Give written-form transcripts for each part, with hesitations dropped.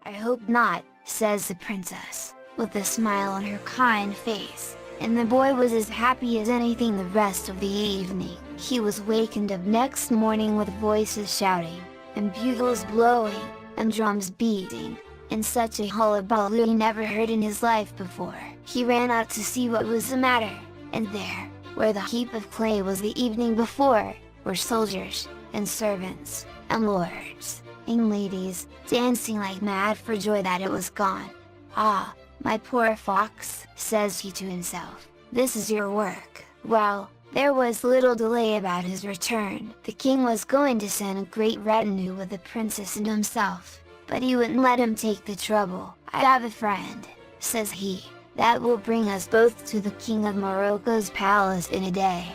"I hope not," says the princess, with a smile on her kind face, and the boy was as happy as anything the rest of the evening. He was wakened up next morning with voices shouting, and bugles blowing, and drums beating, and such a hullabaloo he never heard in his life before. He ran out to see what was the matter, and there, where the heap of clay was the evening before, were soldiers, and servants, and lords, and ladies, dancing like mad for joy that it was gone. "Ah, my poor fox," says he to himself, "this is your work." Well, there was little delay about his return. The king was going to send a great retinue with the princess and himself, but he wouldn't let him take the trouble. "I have a friend," says he, "that will bring us both to the king of Morocco's palace in a day.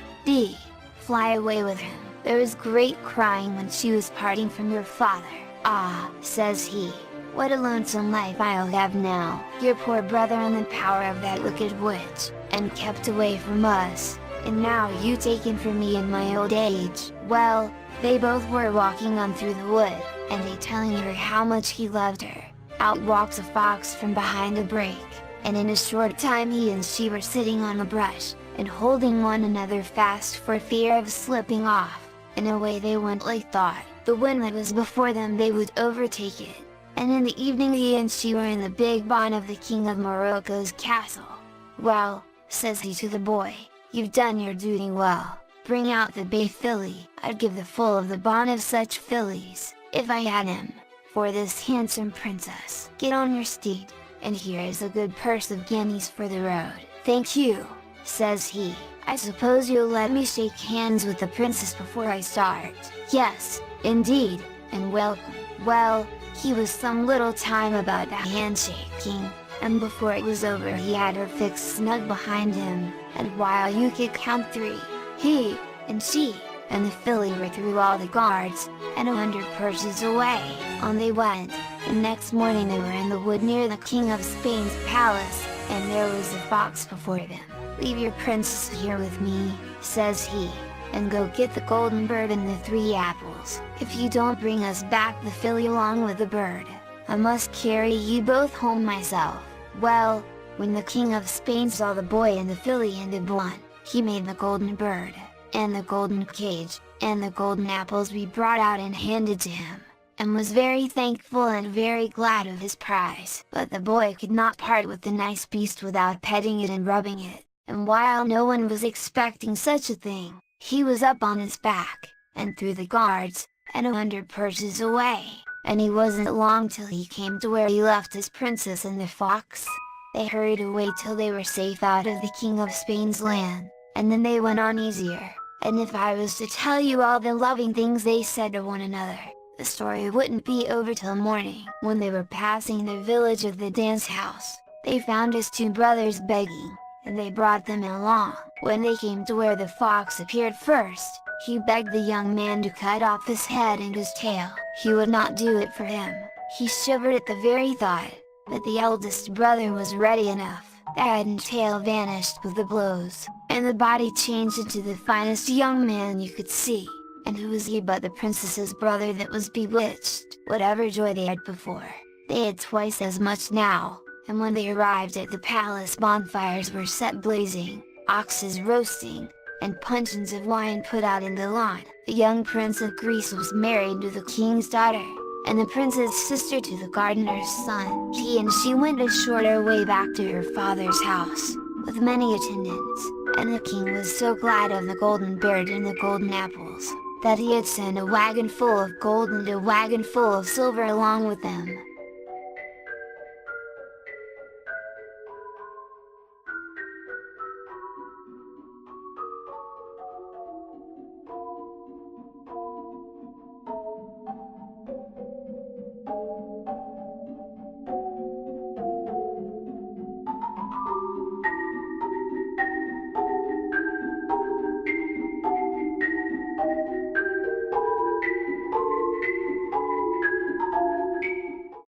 Fly away with him." There was great crying when she was parting from your father. "Ah," says he, "what a lonesome life I'll have now, your poor brother in the power of that wicked witch, and kept away from us, and now you taken from me in my old age." Well, they both were walking on through the wood, and he telling her how much he loved her. Out walks a fox from behind a brake, and in a short time he and she were sitting on a brush, and holding one another fast for fear of slipping off, and away they went like thought. The wind that was before them they would overtake it, and in the evening he and she were in the big barn of the king of Morocco's castle. "Well," says he to the boy, "you've done your duty well. Bring out the bay filly. I'd give the full of the barn of such fillies, if I had him, for this handsome princess. Get on your steed, and here is a good purse of guineas for the road." "Thank you," says he. "I suppose you'll let me shake hands with the princess before I start?" "Yes, indeed, and welcome." Well, he was some little time about the handshaking, and before it was over he had her fixed snug behind him, and while you could count 3, he, and she, and the filly were through all the guards, and 100 purses away. On they went, and next morning they were in the wood near the King of Spain's palace, and there was the fox before them. "Leave your princess here with me," says he, "and go get the golden bird and the 3 apples. If you don't bring us back the filly along with the bird, I must carry you both home myself." Well, when the King of Spain saw the boy and the filly and the one, he made the golden bird, and the golden cage, and the golden apples be brought out and handed to him, and was very thankful and very glad of his prize. But the boy could not part with the nice beast without petting it and rubbing it, and while no one was expecting such a thing, he was up on his back, and through the guards, and 100 purses away, and he wasn't long till he came to where he left his princess and the fox. They hurried away till they were safe out of the King of Spain's land, and then they went on easier, and if I was to tell you all the loving things they said to one another, the story wouldn't be over till morning. When they were passing the village of the dance house, they found his 2 brothers begging, and they brought them along. When they came to where the fox appeared first, he begged the young man to cut off his head and his tail. He would not do it for him. He shivered at the very thought, but the eldest brother was ready enough. The head and tail vanished with the blows, and the body changed into the finest young man you could see. And who was he but the princess's brother that was bewitched? Whatever joy they had before, they had twice as much now. And when they arrived at the palace, bonfires were set blazing, oxes roasting, and puncheons of wine put out in the lawn. The young prince of Greece was married to the king's daughter, and the prince's sister to the gardener's son. He and she went a shorter way back to her father's house, with many attendants, and the king was so glad of the golden bird and the golden apples, that he had sent a wagon full of gold and a wagon full of silver along with them.